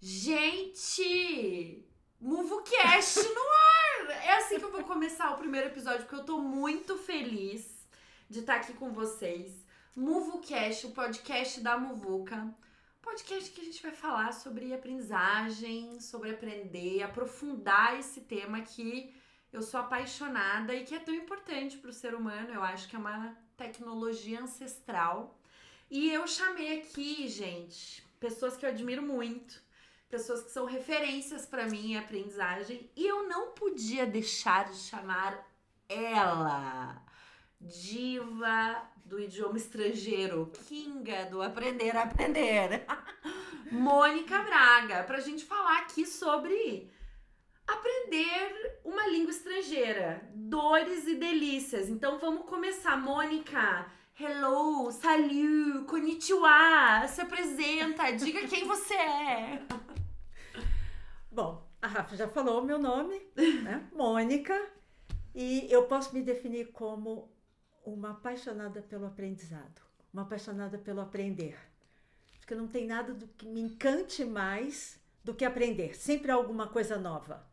Gente, MuvuCast no ar! É assim que eu vou começar o primeiro episódio, porque eu tô muito feliz de estar aqui com vocês. MuvuCast, o podcast da Muvuca. Podcast que a gente vai falar sobre aprendizagem, sobre aprender, aprofundar esse tema que eu sou apaixonada e que é tão importante para o ser humano. Eu acho que é uma tecnologia ancestral. E eu chamei aqui, gente, pessoas que eu admiro muito, pessoas que são referências para mim em aprendizagem, e eu não podia deixar de chamar ela, diva do idioma estrangeiro, kinga do aprender a aprender, Mônica Braga, pra gente falar aqui sobre aprender uma língua estrangeira, dores e delícias. Então vamos começar, Mônica. Hello, salut, konnichiwa, se apresenta, diga quem você é. Bom, a Rafa já falou o meu nome, né? Mônica, e eu posso me definir como uma apaixonada pelo aprendizado, uma apaixonada pelo aprender. Acho que não tem nada do que me encante mais do que aprender, sempre alguma coisa nova.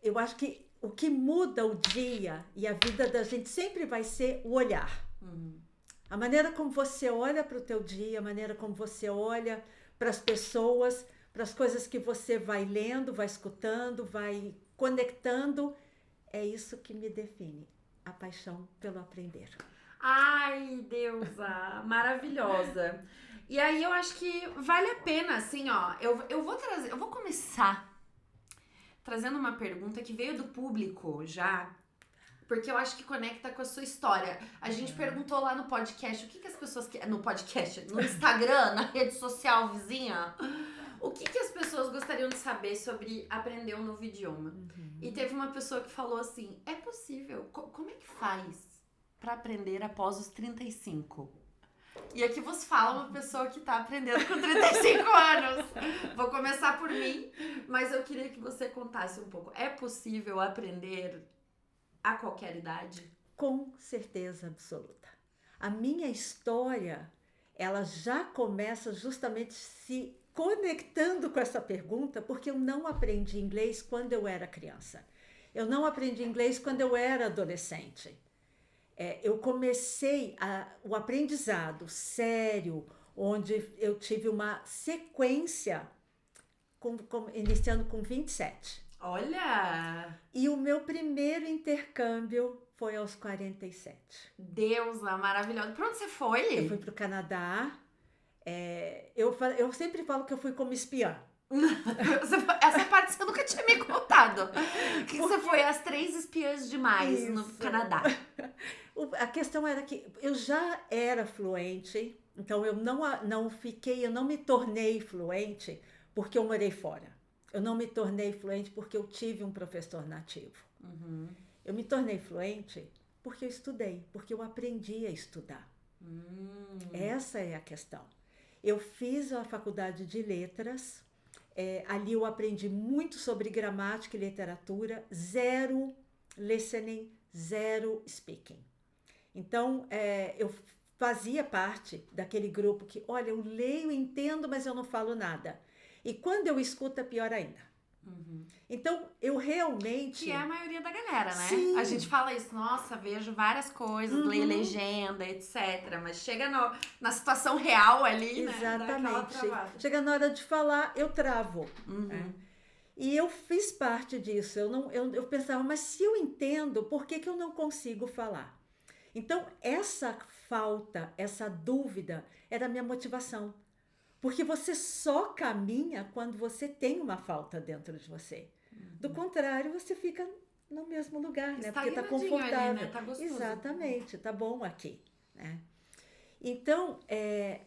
Eu acho que o que muda o dia e a vida da gente sempre vai ser o olhar. A maneira como você olha para o teu dia, a maneira como você olha para as pessoas, para as coisas que você vai lendo, vai escutando, vai conectando, é isso que me define, a paixão pelo aprender. Ai, deusa, maravilhosa. E aí eu acho que vale a pena, assim, ó, eu vou começar trazendo uma pergunta que veio do público já, porque eu acho que conecta com a sua história. A gente perguntou lá no podcast, o que as pessoas querem... No podcast, no Instagram, na rede social vizinha, o que as pessoas gostariam de saber sobre aprender um novo idioma. E teve uma pessoa que falou assim, é possível, como é que faz pra aprender após os 35? E aqui vos fala uma pessoa que tá aprendendo com 35 anos. Vou começar por mim, mas eu queria que você contasse um pouco. É possível aprender a qualquer idade? Com certeza absoluta. A minha história, ela já começa justamente se conectando com essa pergunta, porque eu não aprendi inglês quando eu era criança. Eu não aprendi inglês quando eu era adolescente. Eu comecei o aprendizado sério, onde eu tive uma sequência, iniciando com 27. Olha! E o meu primeiro intercâmbio foi aos 47. Deusa, maravilhosa. Pra onde você foi? Eu fui para o Canadá. Eu sempre falo que eu fui como espiã. Essa parte você nunca tinha me contado. Que você foi as 3 espiãs demais Isso. no Canadá. A questão era que eu já era fluente, então eu não me tornei fluente porque eu morei fora. Eu não me tornei fluente porque eu tive um professor nativo. Eu me tornei fluente porque eu estudei, porque eu aprendi a estudar. Essa é a questão. Eu fiz a faculdade de letras, ali eu aprendi muito sobre gramática e literatura, zero listening, zero speaking. Então, eu fazia parte daquele grupo que, olha, eu leio, entendo, mas eu não falo nada. E quando eu escuto, é pior ainda. Então, eu realmente... Que é a maioria da galera, né? Sim. A gente fala isso, nossa, vejo várias coisas, leio legenda, etc. Mas chega na situação real ali, Exatamente. né? Chega na hora de falar, eu travo. Né? E eu fiz parte disso. Eu pensava, mas se eu entendo, por que eu não consigo falar? Então, essa falta, essa dúvida era a minha motivação. Porque você só caminha quando você tem uma falta dentro de você. Do contrário, você fica no mesmo lugar, né? Porque está confortável. Ali, né? Tá gostoso. Exatamente, tá bom aqui. Né? Então,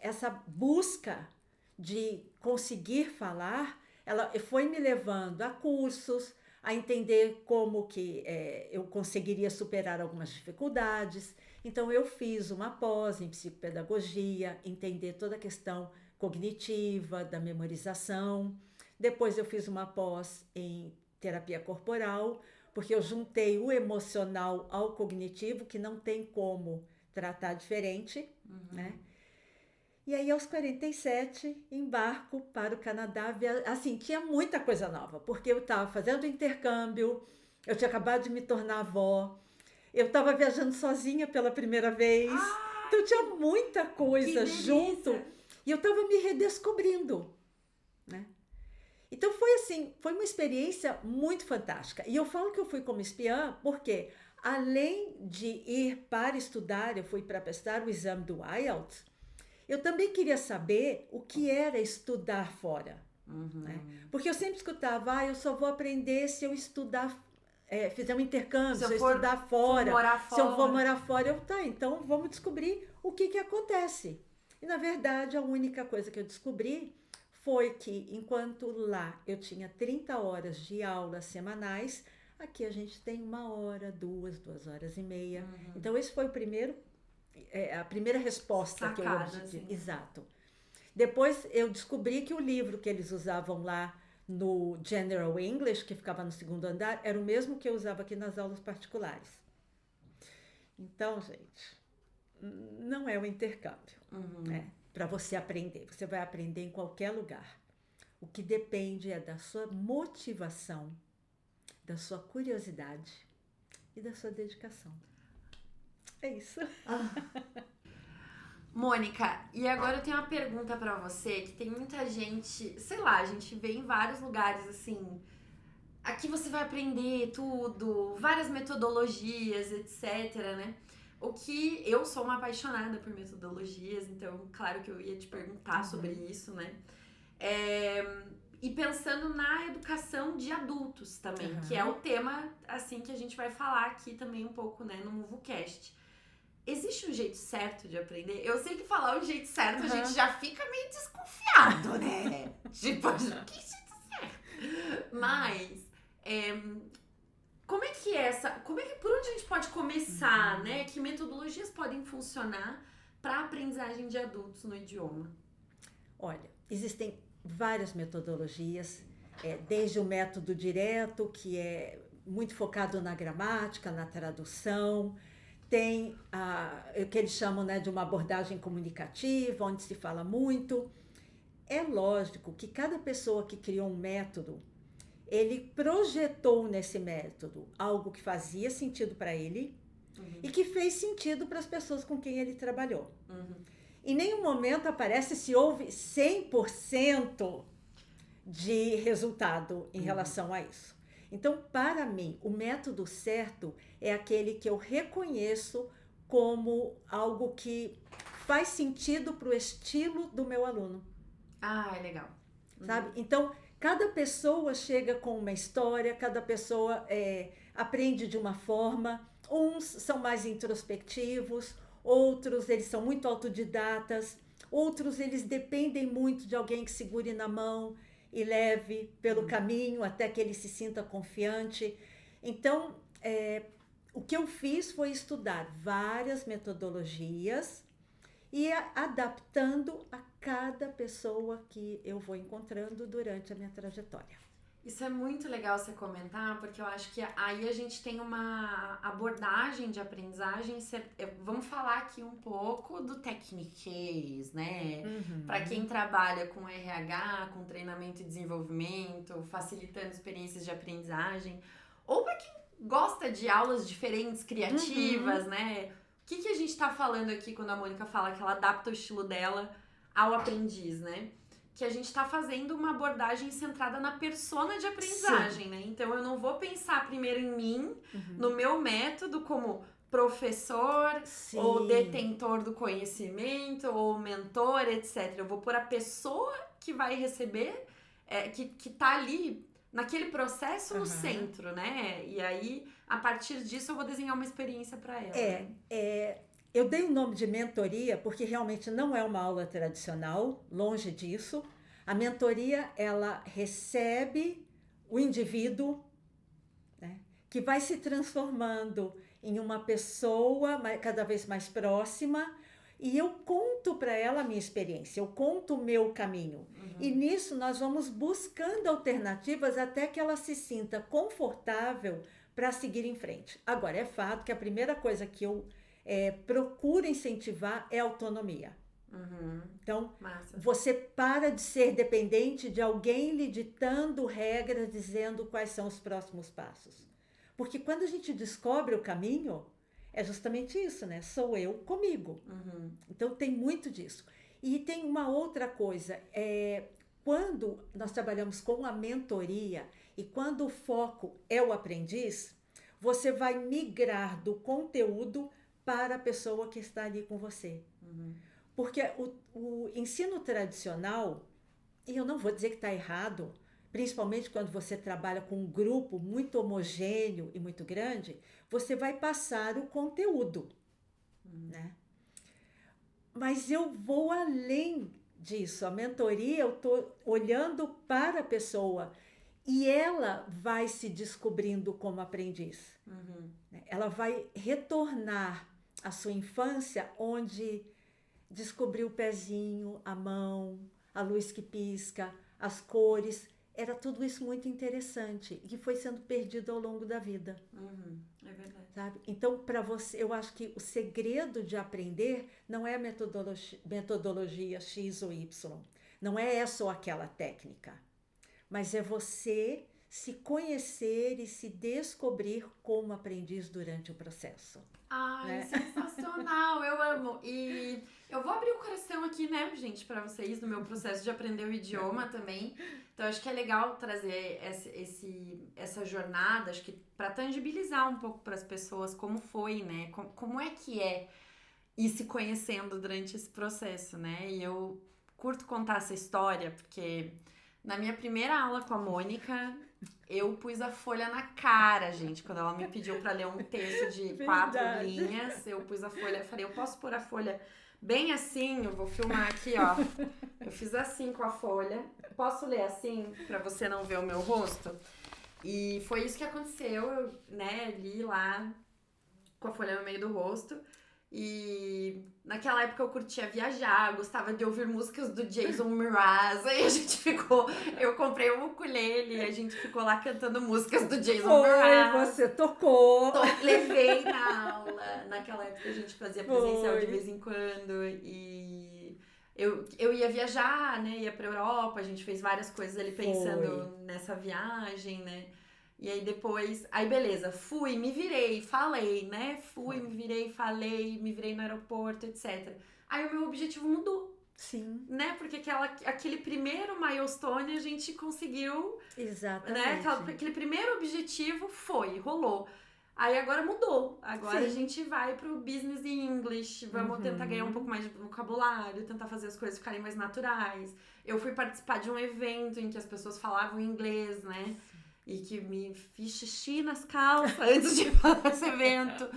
essa busca de conseguir falar, ela foi me levando a cursos, a entender como que eu conseguiria superar algumas dificuldades. Então, eu fiz uma pós em psicopedagogia, entender toda a questão cognitiva, da memorização. Depois eu fiz uma pós em terapia corporal, porque eu juntei o emocional ao cognitivo, que não tem como tratar diferente, né? E aí, aos 47, embarco para o Canadá. Assim, tinha muita coisa nova, porque eu estava fazendo intercâmbio, eu tinha acabado de me tornar avó, eu estava viajando sozinha pela primeira vez. Então, tinha muita Que coisa junto delícia! e eu estava me redescobrindo, né? Então, foi assim, foi uma experiência muito fantástica. E eu falo que eu fui como espiã porque, além de ir para estudar, eu fui para prestar o exame do IELTS, eu também queria saber o que era estudar fora. Né? Porque eu sempre escutava, eu só vou aprender se eu estudar, fizer um intercâmbio, se eu estudar fora, se eu vou morar fora. Tá, então vamos descobrir o que acontece. E na verdade, a única coisa que eu descobri foi que enquanto lá eu tinha 30 horas de aulas semanais, aqui a gente tem 1 hora, 2 horas e meia. Então esse foi a primeira resposta Sacada, que eu obtive. assim. Exato. Depois eu descobri que o livro que eles usavam lá no General English, que ficava no 2º andar, era o mesmo que eu usava aqui nas aulas particulares. Então, gente, não é um intercâmbio, né? Para você aprender. Você vai aprender em qualquer lugar. O que depende é da sua motivação, da sua curiosidade e da sua dedicação. É isso. Mônica, e agora eu tenho uma pergunta pra você, que tem muita gente, sei lá, a gente vê em vários lugares assim, aqui você vai aprender tudo, várias metodologias, etc, né? O que eu sou uma apaixonada por metodologias, então claro que eu ia te perguntar sobre isso, né? E pensando na educação de adultos também, que é o tema assim que a gente vai falar aqui também um pouco, né, no MovuCast. Existe um jeito certo de aprender? Eu sei que falar o jeito certo a gente já fica meio desconfiado, né? Tipo, que jeito certo? Mas, por onde a gente pode começar, né? Que metodologias podem funcionar para a aprendizagem de adultos no idioma? Olha, existem várias metodologias, desde o método direto, que é muito focado na gramática, na tradução. Tem o que eles chamam, né, de uma abordagem comunicativa, onde se fala muito. É lógico que cada pessoa que criou um método, ele projetou nesse método algo que fazia sentido para ele e que fez sentido para as pessoas com quem ele trabalhou. Em nenhum momento aparece se houve 100% de resultado em relação a isso. Então, para mim, o método certo é aquele que eu reconheço como algo que faz sentido para o estilo do meu aluno. É legal. Sabe? Então, cada pessoa chega com uma história, cada pessoa aprende de uma forma. Uns são mais introspectivos, outros eles são muito autodidatas, outros eles dependem muito de alguém que segure na mão e leve pelo caminho até que ele se sinta confiante. Então, o que eu fiz foi estudar várias metodologias e adaptando a cada pessoa que eu vou encontrando durante a minha trajetória. Isso é muito legal você comentar, porque eu acho que aí a gente tem uma abordagem de aprendizagem. Vamos falar aqui um pouco do techniquez, né? Para quem trabalha com RH, com treinamento e desenvolvimento, facilitando experiências de aprendizagem, ou para quem gosta de aulas diferentes, criativas, né? O que a gente tá falando aqui quando a Mônica fala que ela adapta o estilo dela ao aprendiz, né? Que a gente tá fazendo uma abordagem centrada na persona de aprendizagem, né? Então, eu não vou pensar primeiro em mim, no meu método, como professor, ou detentor do conhecimento, ou mentor, etc. Eu vou pôr a pessoa que vai receber, que tá ali naquele processo no centro, né? E aí, a partir disso, eu vou desenhar uma experiência para ela. Eu dei o nome de mentoria porque realmente não é uma aula tradicional, longe disso. A mentoria, ela recebe o indivíduo, né, que vai se transformando em uma pessoa cada vez mais próxima, e eu conto para ela a minha experiência, eu conto o meu caminho. E nisso nós vamos buscando alternativas até que ela se sinta confortável para seguir em frente. Agora, é fato que a primeira coisa que eu procuro incentivar é a autonomia. Então, Massa. você para de ser dependente de alguém lhe ditando regras, dizendo quais são os próximos passos. Porque quando a gente descobre o caminho, é justamente isso, né? Sou eu comigo. Então, tem muito disso. E tem uma outra coisa, quando nós trabalhamos com a mentoria e quando o foco é o aprendiz, você vai migrar do conteúdo para a pessoa que está ali com você. Porque o ensino tradicional, e eu não vou dizer que está errado, principalmente quando você trabalha com um grupo muito homogêneo e muito grande, você vai passar o conteúdo, né? Mas eu vou além disso. A mentoria, eu estou olhando para a pessoa e ela vai se descobrindo como aprendiz. Ela vai retornar à sua infância, onde descobriu o pezinho, a mão, a luz que pisca, as cores. Era tudo isso muito interessante e que foi sendo perdido ao longo da vida. É verdade. Sabe? Então, para você, eu acho que o segredo de aprender não é a metodologia X ou Y. Não é essa ou aquela técnica. Mas é você se conhecer e se descobrir como aprendiz durante o processo. Ai, sensacional, eu amo. E eu vou abrir o coração aqui, né, gente, pra vocês, no meu processo de aprender o idioma também. Então, acho que é legal trazer essa jornada, acho que pra tangibilizar um pouco pras pessoas como foi, né, como é que é ir se conhecendo durante esse processo, né. E eu curto contar essa história, porque na minha primeira aula com a Mônica, eu pus a folha na cara, gente. Quando ela me pediu pra ler um texto de 4 linhas, eu pus a folha. Eu falei, eu posso pôr a folha bem assim? Eu vou filmar aqui, ó. Eu fiz assim com a folha. Posso ler assim, pra você não ver o meu rosto? E foi isso que aconteceu. Eu, né, li lá com a folha no meio do rosto. E naquela época eu curtia viajar, gostava de ouvir músicas do Jason Mraz. Aí a gente ficou, eu comprei um ukulele e a gente ficou lá cantando músicas do Jason Mraz. Você tocou. Levei na aula. Naquela época a gente fazia presencial de vez em quando e eu ia viajar, né? Ia pra Europa, a gente fez várias coisas ali pensando nessa viagem, né? E aí depois, aí beleza, fui, me virei, falei, né? Fui, me virei, falei, me virei no aeroporto, etc. Aí o meu objetivo mudou. Sim. Né? Porque aquele primeiro milestone a gente conseguiu. Exatamente. Né? Aquele primeiro objetivo rolou. Aí agora mudou. Agora a gente vai pro business English, vamos tentar ganhar um pouco mais de vocabulário, tentar fazer as coisas ficarem mais naturais. Eu fui participar de um evento em que as pessoas falavam inglês, né? E que me fiz xixi nas calças antes de fazer esse evento.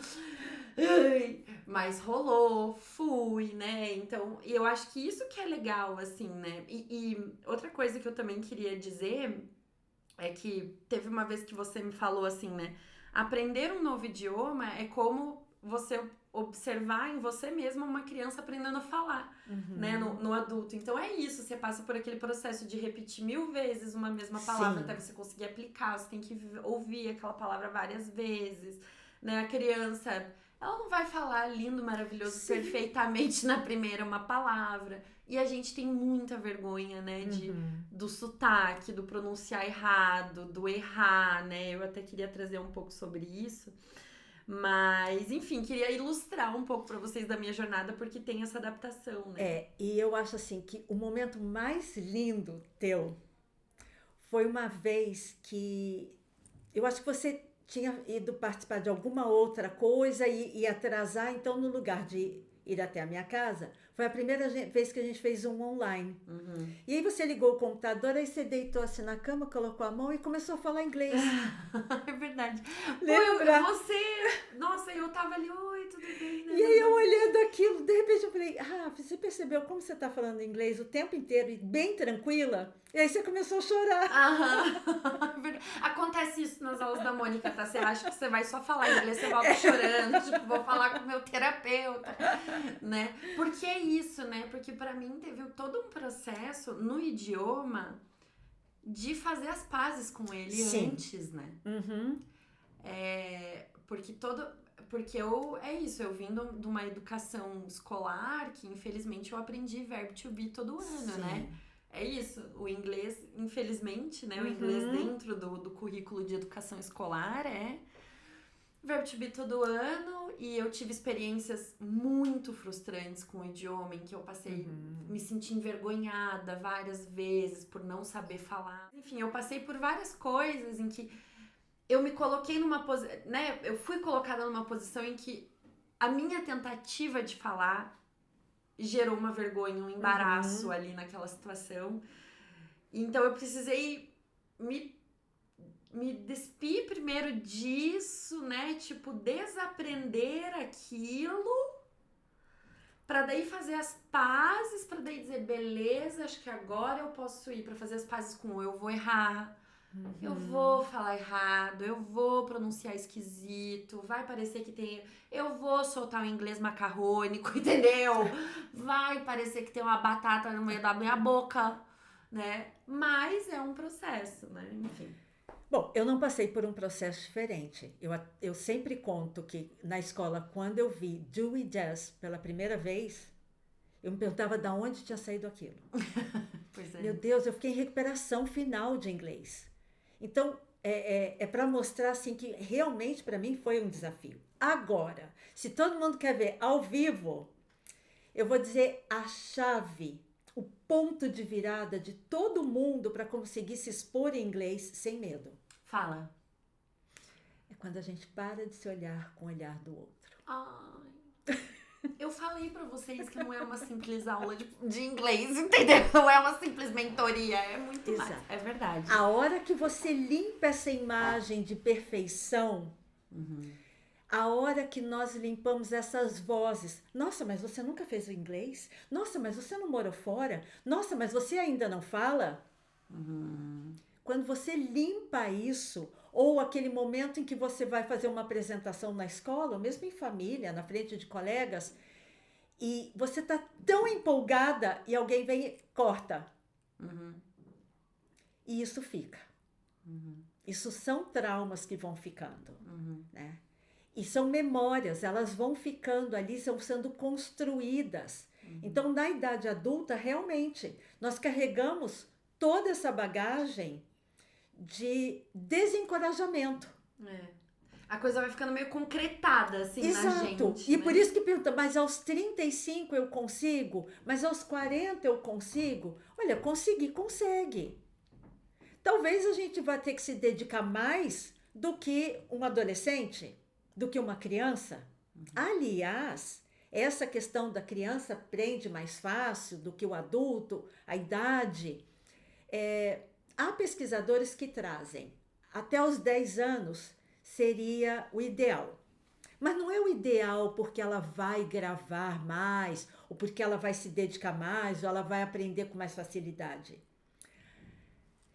Mas rolou, fui, né? Então, e eu acho que isso que é legal, assim, né? E outra coisa que eu também queria dizer é que teve uma vez que você me falou assim, né? Aprender um novo idioma é como você observar em você mesma uma criança aprendendo a falar, né, no adulto. Então é isso, você passa por aquele processo de repetir 1000 vezes uma mesma palavra até você conseguir aplicar, você tem que ouvir aquela palavra várias vezes, né, a criança, ela não vai falar lindo, maravilhoso, perfeitamente na primeira uma palavra, e a gente tem muita vergonha, né, do sotaque, do pronunciar errado, do errar, né, eu até queria trazer um pouco sobre isso. Mas, enfim, queria ilustrar um pouco para vocês da minha jornada, porque tem essa adaptação, né? E eu acho assim que o momento mais lindo teu foi uma vez que eu acho que você tinha ido participar de alguma outra coisa e ia atrasar, então no lugar de ir até a minha casa, foi a primeira vez que a gente fez um online. E aí você ligou o computador, aí você deitou assim na cama, colocou a mão e começou a falar inglês. É verdade. Lembra? Nossa, eu tava ali, oi, tudo bem? Né? E aí eu olhando aquilo, de repente eu falei, você percebeu como você tá falando inglês o tempo inteiro e bem tranquila? E aí você começou a chorar. Acontece isso nas aulas da Mônica, tá? Você acha que você vai só falar inglês, você volta chorando, tipo, vou falar com o meu terapeuta, né? Porque é isso, né? Porque pra mim teve todo um processo no idioma de fazer as pazes com ele antes, né? Porque Porque é isso, eu vim de uma educação escolar que, infelizmente, eu aprendi verbo to be todo ano, né? É isso, o inglês, infelizmente, né? O inglês dentro do currículo de educação escolar é verbo to be todo ano, e eu tive experiências muito frustrantes com o idioma, em que eu passei, me senti envergonhada várias vezes por não saber falar. Enfim, eu passei por várias coisas em que eu me coloquei numa posição, né? Eu fui colocada numa posição em que a minha tentativa de falar gerou uma vergonha, um embaraço ali naquela situação. Então eu precisei me despir primeiro disso, né? Tipo, desaprender aquilo pra daí fazer as pazes, pra daí dizer, beleza, acho que agora eu posso ir pra fazer as pazes com eu vou errar. Eu vou falar errado, eu vou pronunciar esquisito, vai parecer que tem... Eu vou soltar um inglês macarrônico, entendeu? Vai parecer que tem uma batata no meio da minha boca, né? Mas é um processo, né? Enfim. Bom, eu não passei por um processo diferente. Eu sempre conto que na escola, quando eu vi do e does pela primeira vez, eu me perguntava de onde tinha saído aquilo. Pois é. Meu Deus, eu fiquei em recuperação final de inglês. Então, é para mostrar assim que realmente para mim foi um desafio. Agora, se todo mundo quer ver ao vivo, eu vou dizer a chave, o ponto de virada de todo mundo para conseguir se expor em inglês sem medo. Fala. É quando a gente para de se olhar com o olhar do outro. Ai. Eu falei pra vocês que não é uma simples aula de inglês, entendeu? Não é uma simples mentoria, é muito mais. É verdade. A hora que você limpa essa imagem de perfeição, a hora que nós limpamos essas vozes. Nossa, mas você nunca fez o inglês? Nossa, mas você não morou fora? Nossa, mas você ainda não fala? Quando você limpa isso, ou aquele momento em que você vai fazer uma apresentação na escola, ou mesmo em família, na frente de colegas, e você está tão empolgada e alguém vem e corta. E isso fica. Isso são traumas que vão ficando, né? E são memórias, elas vão ficando ali, estão sendo construídas. Então, na idade adulta, realmente, nós carregamos toda essa bagagem de desencorajamento. A coisa vai ficando meio concretada, assim, na gente. E né? por isso que pergunta, mas aos 35 eu consigo? Mas aos 40 eu consigo? Olha, consegue. Talvez a gente vá ter que se dedicar mais do que um adolescente, do que uma criança. Aliás, essa questão da criança aprende mais fácil do que o adulto, a idade. Há pesquisadores que trazem até os 10 anos seria o ideal. Mas não é o ideal porque ela vai gravar mais, ou porque ela vai se dedicar mais, ou ela vai aprender com mais facilidade.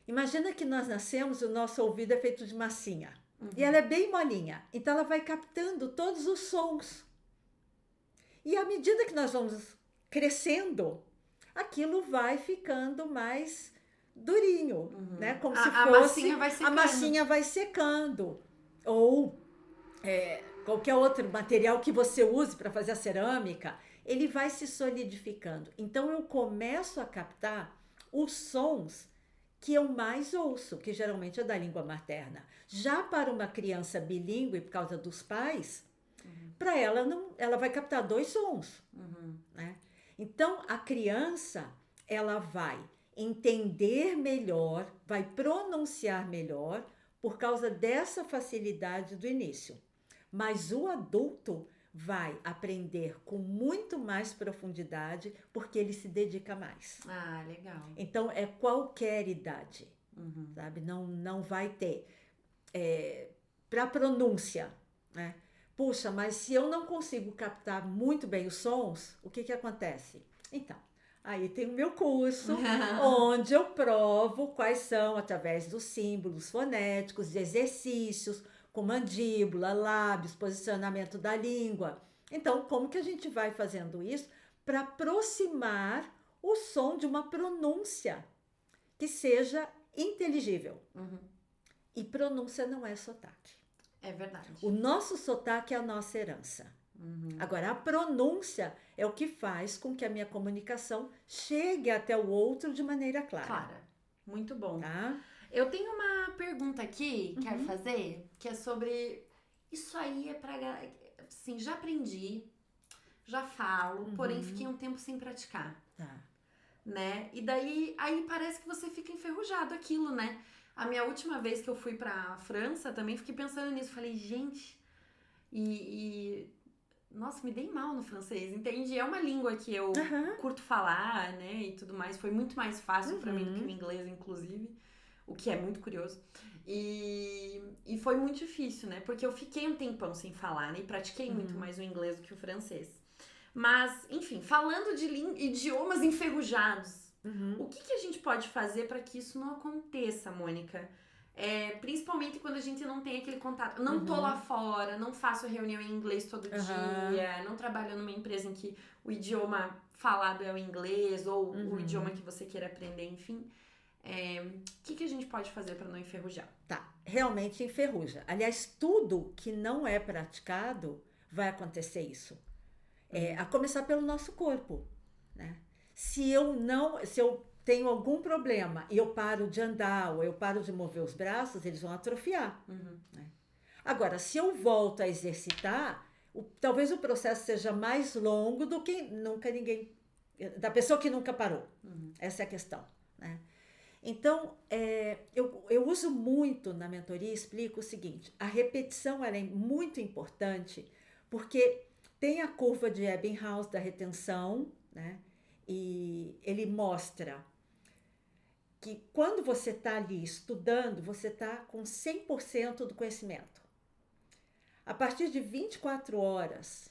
Imagina que nós nascemos e o nosso ouvido é feito de massinha. E ela é bem molinha. Então ela vai captando todos os sons. E à medida que nós vamos crescendo, aquilo vai ficando mais durinho, né? Como se fosse... A massinha vai secando. A massinha vai secando. Ou qualquer outro material que você use para fazer a cerâmica, ele vai se solidificando. Então eu começo a captar os sons que eu mais ouço, que geralmente é da língua materna. Já para uma criança bilíngue, por causa dos pais, para ela ela vai captar 2 sons. Né? Então a criança ela vai entender melhor, vai pronunciar melhor por causa dessa facilidade do início. Mas o adulto vai aprender com muito mais profundidade porque ele se dedica mais. Ah, legal. Então, é qualquer idade, sabe? Não vai ter. Para pronúncia, né? Puxa, mas se eu não consigo captar muito bem os sons, o que acontece? Então, aí tem o meu curso, onde eu provo quais são, através dos símbolos fonéticos, de exercícios, com mandíbula, lábios, posicionamento da língua. Então, como que a gente vai fazendo isso para aproximar o som de uma pronúncia que seja inteligível? E pronúncia não é sotaque. É verdade. O nosso sotaque é a nossa herança. Agora, a pronúncia é o que faz com que a minha comunicação chegue até o outro de maneira clara. Clara. Muito bom. Tá? Eu tenho uma pergunta aqui, quero fazer, que é sobre... Isso aí é pra... Assim, já aprendi, já falo, porém fiquei um tempo sem praticar, Tá. né? E daí, aí parece que você fica enferrujado aquilo, né? A minha última vez que eu fui pra França, também fiquei pensando nisso. Falei, gente... Nossa, me dei mal no francês, entende? É uma língua que eu curto falar, né? E tudo mais. Foi muito mais fácil pra mim do que o inglês, inclusive. O que é muito curioso. E foi muito difícil, né? Porque eu fiquei um tempão sem falar, né? E pratiquei muito mais o inglês do que o francês. Mas, enfim, falando de idiomas enferrujados, o que a gente pode fazer para que isso não aconteça, Mônica? Principalmente quando a gente não tem aquele contato. Não tô lá fora, não faço reunião em inglês todo dia, não trabalho numa empresa em que o idioma falado é o inglês ou o idioma que você queira aprender, enfim. O que a gente pode fazer para não enferrujar? Tá, realmente enferruja. Aliás, tudo que não é praticado vai acontecer isso. A começar pelo nosso corpo, né? Se eu tenho algum problema e eu paro de andar ou eu paro de mover os braços, eles vão atrofiar. Né? Agora, se eu volto a exercitar, talvez o processo seja mais longo do que da pessoa que nunca parou. Essa é a questão, né? Então, eu uso muito na mentoria, explico o seguinte, a repetição ela é muito importante porque tem a curva de Ebbinghaus da retenção, né? E ele mostra que quando você está ali estudando, você está com 100% do conhecimento. A partir de 24 horas,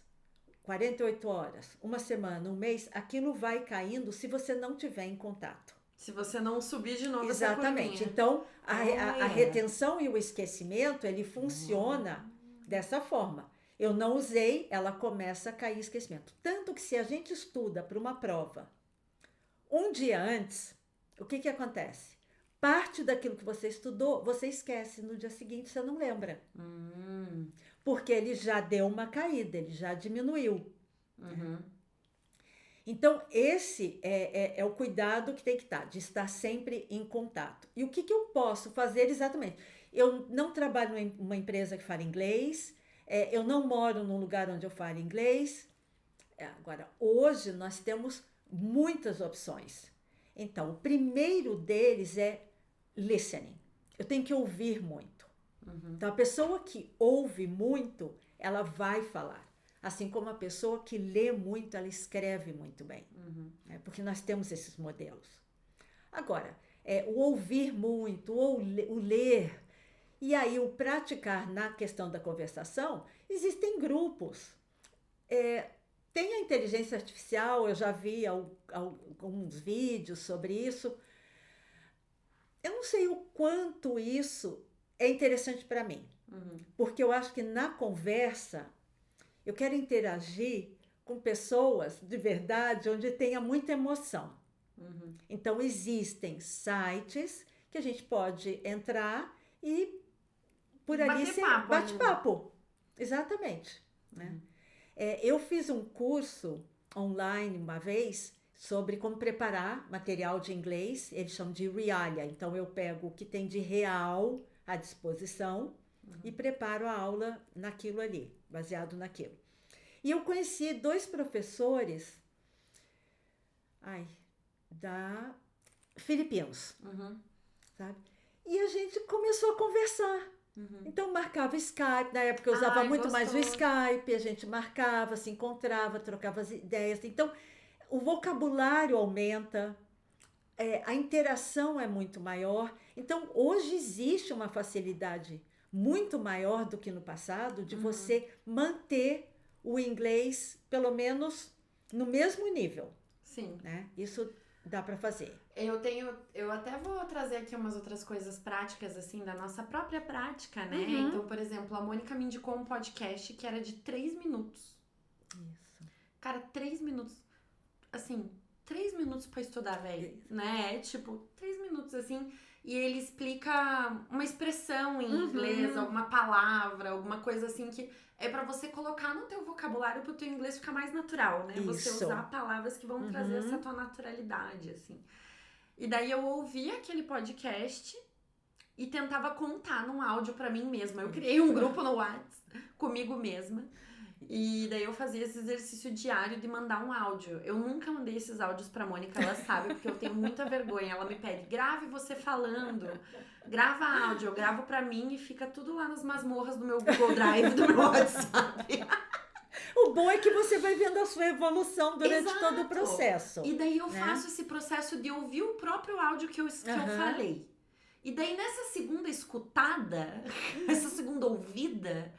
48 horas, uma semana, um mês, aquilo vai caindo se você não tiver em contato. Se você não subir de novo Exatamente. essa Então, a retenção e o esquecimento, ele funciona dessa forma. Eu não usei, ela começa a cair esquecimento. Tanto que se a gente estuda para uma prova um dia antes, o que acontece? Parte daquilo que você estudou, você esquece. No dia seguinte, você não lembra. Porque ele já deu uma caída, ele já diminuiu. Então, esse é o cuidado que tem que estar, de estar sempre em contato. E o que eu posso fazer exatamente? Eu não trabalho em uma empresa que fala inglês, eu não moro num lugar onde eu falo inglês. Agora, hoje nós temos muitas opções. Então, o primeiro deles é listening. Eu tenho que ouvir muito. Então, a pessoa que ouve muito, ela vai falar. Assim como a pessoa que lê muito, ela escreve muito bem. Porque nós temos esses modelos. Agora, o ouvir muito, ou o ler, e aí o praticar na questão da conversação, existem grupos. Tem a inteligência artificial, eu já vi alguns vídeos sobre isso. Eu não sei o quanto isso é interessante para mim. Porque eu acho que na conversa, eu quero interagir com pessoas de verdade, onde tenha muita emoção. Então, existem sites que a gente pode entrar e por ali bate papo. Exatamente. Né? Eu fiz um curso online uma vez sobre como preparar material de inglês, eles chamam de Realia. Então, eu pego o que tem de real à disposição e preparo a aula naquilo ali, baseado naquilo. E eu conheci 2 professores da Filipinos, sabe? E a gente começou a conversar. Então, marcava Skype, na época eu usava muito mais o Skype, a gente marcava, se encontrava, trocava as ideias. Então, o vocabulário aumenta, a interação é muito maior. Então, hoje existe uma facilidade muito maior do que no passado de você manter o inglês, pelo menos, no mesmo nível. Sim. Né? Isso dá para fazer. Eu até vou trazer aqui umas outras coisas práticas, assim, da nossa própria prática, né? Então, por exemplo, a Mônica me indicou um podcast que era de 3 minutos. Isso. Cara, 3 minutos. Assim, 3 minutos pra estudar, velho. Né? Tipo, 3 minutos, assim. e ele explica uma expressão em inglês, alguma palavra, alguma coisa assim que é pra você colocar no teu vocabulário pro teu inglês ficar mais natural, né? Você Isso. usar palavras que vão trazer essa tua naturalidade, assim. E daí eu ouvi aquele podcast e tentava contar num áudio pra mim mesma. Eu criei um grupo no WhatsApp comigo mesma. E daí eu fazia esse exercício diário de mandar um áudio. Eu nunca mandei esses áudios pra Mônica, ela sabe, porque eu tenho muita vergonha. Ela me pede, grave você falando, grava áudio. Eu gravo pra mim e fica tudo lá nas masmorras do meu Google Drive, do meu WhatsApp. O bom é que você vai vendo a sua evolução durante Exato. todo o processo. E daí eu faço esse processo de ouvir o próprio áudio que eu falei. E daí nessa segunda escutada, essa segunda ouvida,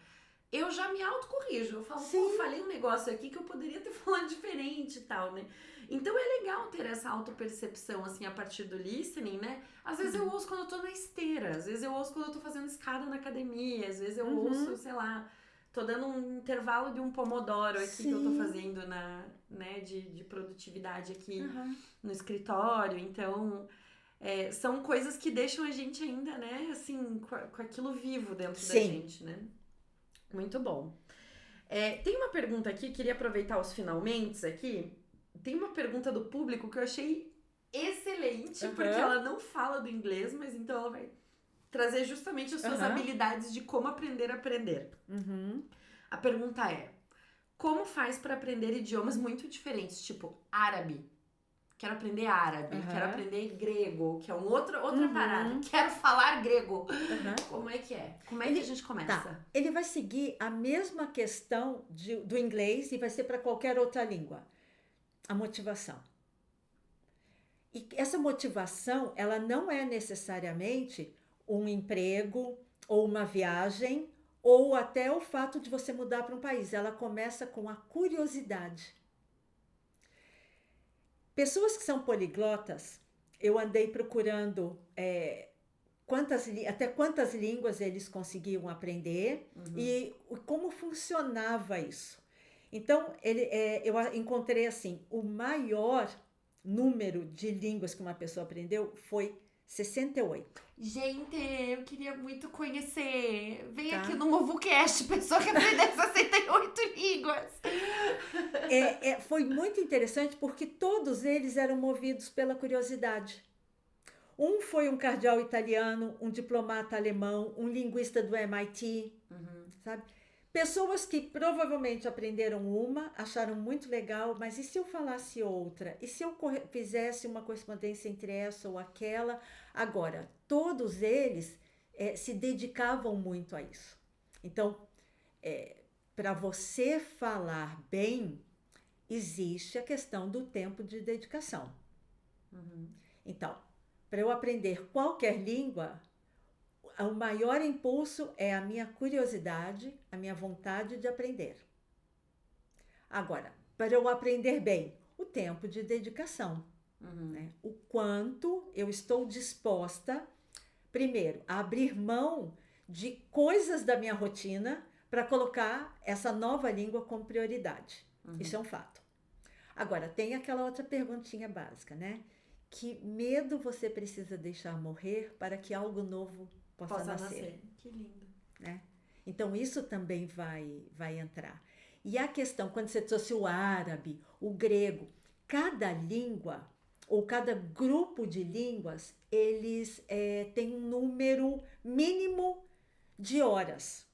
eu já me autocorrijo. Eu falo, pô, falei um negócio aqui que eu poderia ter falado diferente e tal, né? Então é legal ter essa autopercepção, assim, a partir do listening, né? Às vezes eu ouço quando eu tô na esteira, às vezes eu ouço quando eu tô fazendo escada na academia, às vezes eu ouço, sei lá, tô dando um intervalo de um pomodoro aqui que eu tô fazendo né, de produtividade aqui no escritório. Então, são coisas que deixam a gente ainda, né, assim, com aquilo vivo dentro da gente, né? Muito bom. Tem uma pergunta aqui, queria aproveitar os finalmente aqui. Tem uma pergunta do público que eu achei excelente, porque ela não fala do inglês, mas então ela vai trazer justamente as suas habilidades de como aprender a aprender. A pergunta é, como faz para aprender idiomas muito diferentes, tipo árabe? Quero aprender árabe, quero aprender grego, que é outra parada. Quero falar grego. Como é que é? Como é que a gente começa? Tá. Ele vai seguir a mesma questão do inglês e vai ser para qualquer outra língua. A motivação. E essa motivação, ela não é necessariamente um emprego ou uma viagem ou até o fato de você mudar para um país. Ela começa com a curiosidade. Pessoas que são poliglotas, eu andei procurando até quantas línguas eles conseguiam aprender e como funcionava isso. Então, eu encontrei assim, o maior número de línguas que uma pessoa aprendeu foi 68. Gente, eu queria muito conhecer. Vem aqui no MovuCast, pessoa que aprendeu 68 línguas. Foi muito interessante porque todos eles eram movidos pela curiosidade. Um foi um cardeal italiano, um diplomata alemão, um linguista do MIT, sabe? Pessoas que provavelmente aprenderam uma, acharam muito legal, mas e se eu falasse outra? E se eu fizesse uma correspondência entre essa ou aquela? Agora, todos eles se dedicavam muito a isso. Então, para você falar bem, existe a questão do tempo de dedicação. Então, para eu aprender qualquer língua, o maior impulso é a minha curiosidade, a minha vontade de aprender. Agora, para eu aprender bem, o tempo de dedicação. Né? O quanto eu estou disposta, primeiro, a abrir mão de coisas da minha rotina para colocar essa nova língua como prioridade. Isso é um fato. Agora, tem aquela outra perguntinha básica, né? Que medo você precisa deixar morrer para que algo novo possa nascer. Que lindo. Né? Então, isso também vai entrar. E a questão, quando você trouxe o árabe, o grego, cada língua, ou cada grupo de línguas, eles têm um número mínimo de horas.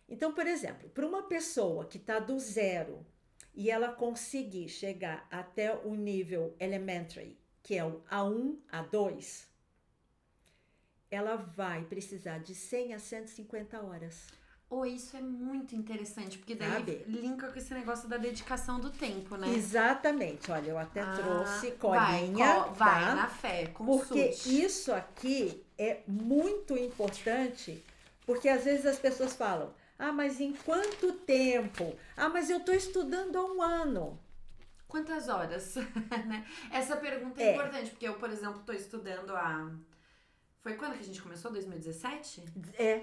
Então, por exemplo, para uma pessoa que está do zero e ela conseguir chegar até o nível elementary, que é o A1, A2, ela vai precisar de 100 a 150 horas. Isso é muito interessante, porque daí linka com esse negócio da dedicação do tempo, né? Exatamente. Olha, eu até trouxe colinha. Vai na fé, consulte. Porque isso aqui é muito importante, porque às vezes as pessoas falam, mas em quanto tempo? Mas eu estou estudando há 1 ano. Quantas horas? Essa pergunta é importante, porque eu, por exemplo, estou estudando Foi quando que a gente começou? 2017?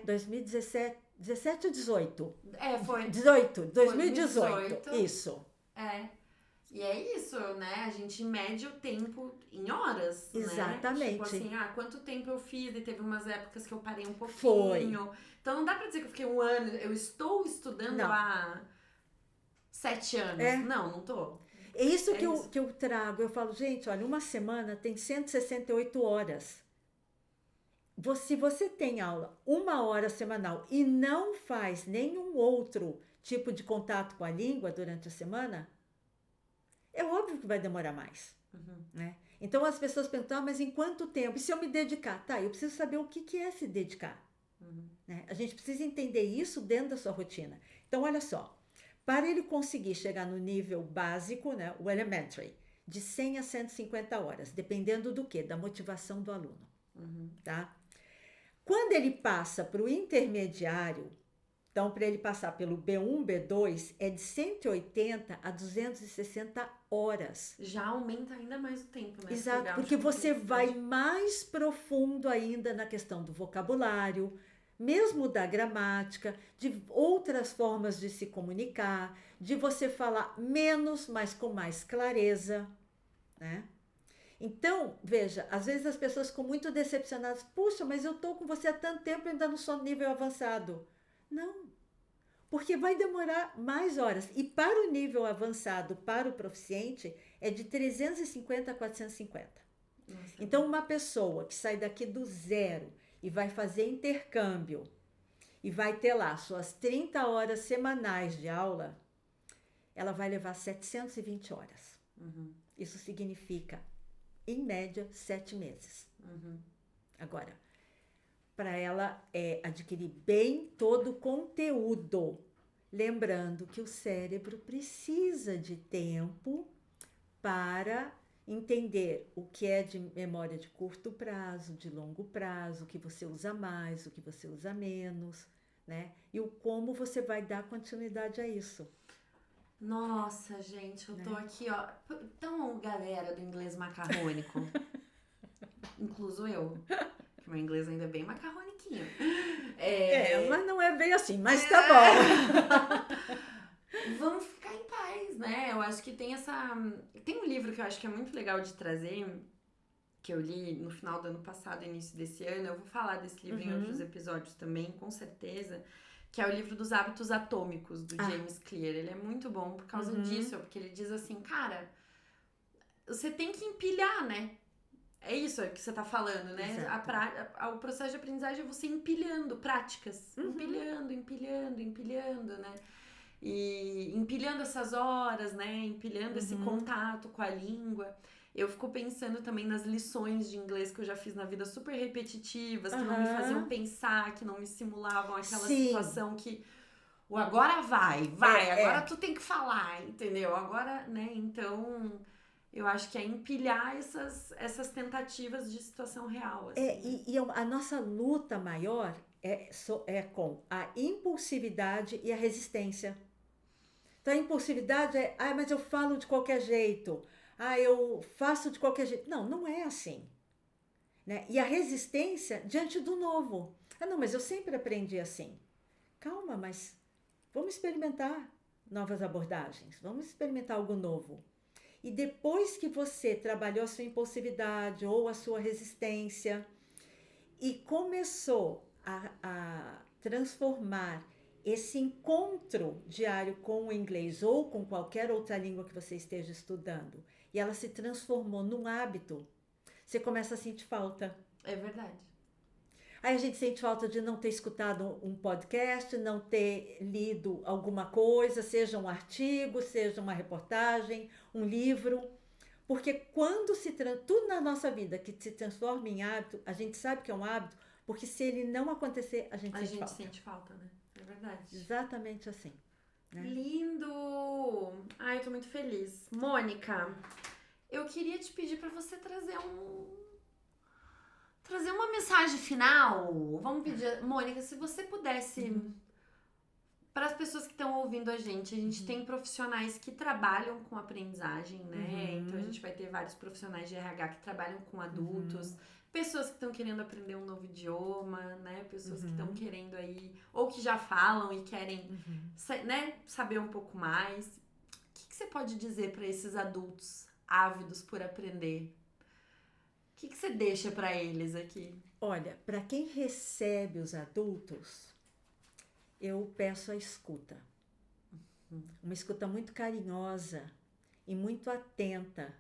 2017, 17 ou 18? Foi. 2018. Isso. E é isso, né? A gente mede o tempo em horas, Exatamente. né? Tipo assim, quanto tempo eu fiz? E teve umas épocas que eu parei um pouquinho. Foi. Então não dá pra dizer que eu fiquei um ano. Eu estou estudando Não. há 7 anos. É. Não tô. É isso que eu trago. Eu falo, gente, olha, uma semana tem 168 horas. Se você tem aula 1 hora semanal e não faz nenhum outro tipo de contato com a língua durante a semana, é óbvio que vai demorar mais. Né? Então as pessoas perguntam, mas em quanto tempo? E se eu me dedicar? Tá, eu preciso saber o que é se dedicar. Né? A gente precisa entender isso dentro da sua rotina. Então, olha só, para ele conseguir chegar no nível básico, né, o elementary, de 100 a 150 horas, dependendo do quê? Da motivação do aluno. Tá? Quando ele passa para o intermediário, então, para ele passar pelo B1, B2, é de 180 a 260 horas. Já aumenta ainda mais o tempo, né? Exato, porque você vai mais profundo ainda na questão do vocabulário, mesmo da gramática, de outras formas de se comunicar, de você falar menos, mas com mais clareza, né? Então, veja, às vezes as pessoas ficam muito decepcionadas. Puxa, mas eu estou com você há tanto tempo e ainda não sou nível avançado. Não, porque vai demorar mais horas. E para o nível avançado, para o proficiente, é de 350 a 450. Nossa. Então, uma pessoa que sai daqui do zero e vai fazer intercâmbio e vai ter lá suas 30 horas semanais de aula, ela vai levar 720 horas. Isso significa, em média, 7 meses. Agora, para ela adquirir bem todo o conteúdo. Lembrando que o cérebro precisa de tempo para entender o que é de memória de curto prazo, de longo prazo, o que você usa mais, o que você usa menos, né? E o como você vai dar continuidade a isso. Nossa, gente, eu tô aqui, ó. Então, galera do inglês macarrônico, incluso eu, que meu inglês ainda é bem macarroniquinho. Mas não é bem assim, mas tá bom. Vamos ficar em paz, né? Eu acho que tem um livro que eu acho que é muito legal de trazer, que eu li no final do ano passado, início desse ano. Eu vou falar desse livro em outros episódios também, com certeza. Que é o livro dos hábitos atômicos, do James Clear. Ele é muito bom por causa disso, porque ele diz assim, cara, você tem que empilhar, né? É isso que você tá falando, né? O processo de aprendizagem é você empilhando práticas. Empilhando, né? E empilhando essas horas, né? Empilhando esse contato com a língua. Eu fico pensando também nas lições de inglês que eu já fiz na vida super repetitivas, que não me faziam pensar, que não me simulavam aquela situação que o agora vai, agora tu tem que falar, entendeu? Agora, né? Então, eu acho que é empilhar essas tentativas de situação real. Assim, E a nossa luta maior é com a impulsividade e a resistência. Então, a impulsividade mas eu falo de qualquer jeito. Eu faço de qualquer jeito. Não, não é assim. Né? E a resistência diante do novo. Não, mas eu sempre aprendi assim. Calma, mas vamos experimentar novas abordagens. Vamos experimentar algo novo. E depois que você trabalhou a sua impulsividade ou a sua resistência e começou a transformar esse encontro diário com o inglês ou com qualquer outra língua que você esteja estudando, e ela se transformou num hábito, você começa a sentir falta. É verdade. Aí a gente sente falta de não ter escutado um podcast, não ter lido alguma coisa, seja um artigo, seja uma reportagem, um livro. Porque quando tudo na nossa vida que se transforma em hábito, a gente sabe que é um hábito, porque se ele não acontecer, a gente sente falta, né? É verdade. Exatamente assim. Né? Lindo! Ai, eu tô muito feliz. Mônica, eu queria te pedir pra você trazer uma mensagem final. Vamos pedir, Mônica, se você pudesse, para as pessoas que estão ouvindo a gente tem profissionais que trabalham com aprendizagem, né? Então a gente vai ter vários profissionais de RH que trabalham com adultos, pessoas que estão querendo aprender um novo idioma, né? Pessoas que estão querendo aí, ou que já falam e querem né, saber um pouco mais. O que você pode dizer para esses adultos ávidos por aprender? O que você deixa para eles aqui? Olha, para quem recebe os adultos, eu peço a escuta. Uma escuta muito carinhosa e muito atenta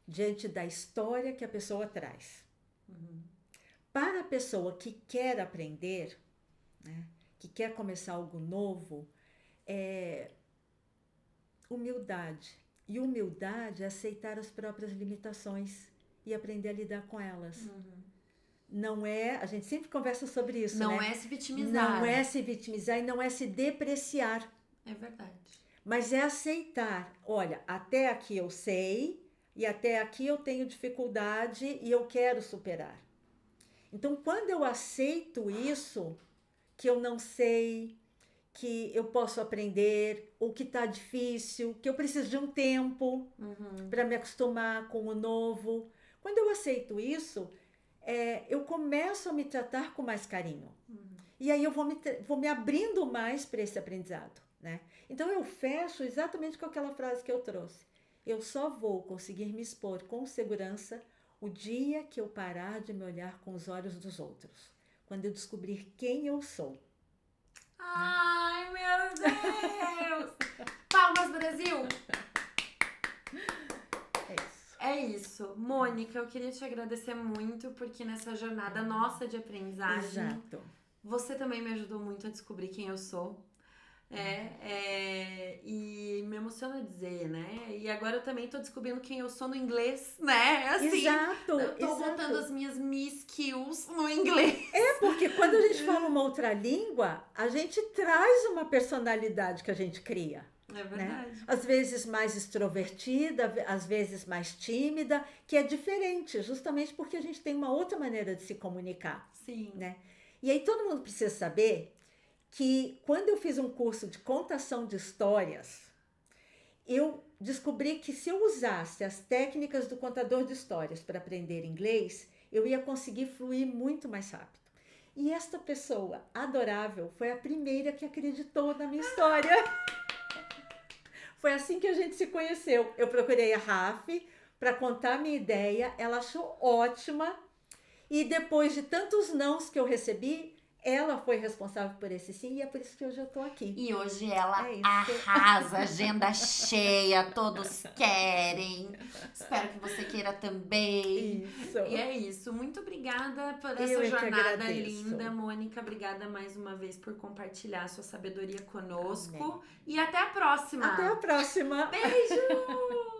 diante da história que a pessoa traz. Para a pessoa que quer aprender, né, que quer começar algo novo, humildade. E humildade é aceitar as próprias limitações e aprender a lidar com elas. Não é, a gente sempre conversa sobre isso, Não né? é se vitimizar. Não é se vitimizar e não é se depreciar. É verdade. Mas é aceitar, olha, até aqui eu sei e até aqui eu tenho dificuldade e eu quero superar. Então, quando eu aceito isso, que eu não sei, que eu posso aprender, ou que está difícil, que eu preciso de um tempo para me acostumar com o novo. Quando eu aceito isso, eu começo a me tratar com mais carinho. E aí eu vou me abrindo mais para esse aprendizado, né? Então eu fecho exatamente com aquela frase que eu trouxe. Eu só vou conseguir me expor com segurança o dia que eu parar de me olhar com os olhos dos outros. Quando eu descobrir quem eu sou. Ai, meu Deus! Palmas, Brasil! É isso. É isso. Mônica, eu queria te agradecer muito, porque nessa jornada nossa de aprendizagem, Exato. você também me ajudou muito a descobrir quem eu sou. E me emociona dizer, né? E agora eu também tô descobrindo quem eu sou no inglês, né? Assim, Exato. eu tô botando as minhas me skills no inglês. Porque quando a gente fala uma outra língua, a gente traz uma personalidade que a gente cria. É verdade. Às vezes mais extrovertida, às vezes mais tímida, que é diferente, justamente porque a gente tem uma outra maneira de se comunicar. Sim. Né? E aí todo mundo precisa saber que quando eu fiz um curso de contação de histórias, eu descobri que se eu usasse as técnicas do contador de histórias para aprender inglês, eu ia conseguir fluir muito mais rápido. E esta pessoa adorável foi a primeira que acreditou na minha história. Foi assim que a gente se conheceu. Eu procurei a Raf para contar a minha ideia, ela achou ótima. E depois de tantos nãos que eu recebi, ela foi responsável por esse sim, e é por isso que hoje eu tô aqui. E hoje ela É isso. arrasa, agenda cheia, todos querem. Espero que você queira também. Isso. E é isso. Muito obrigada por Eu essa é que jornada agradeço. linda, Mônica. Obrigada mais uma vez por compartilhar sua sabedoria conosco. Amém. E até a próxima. Até a próxima. Beijo!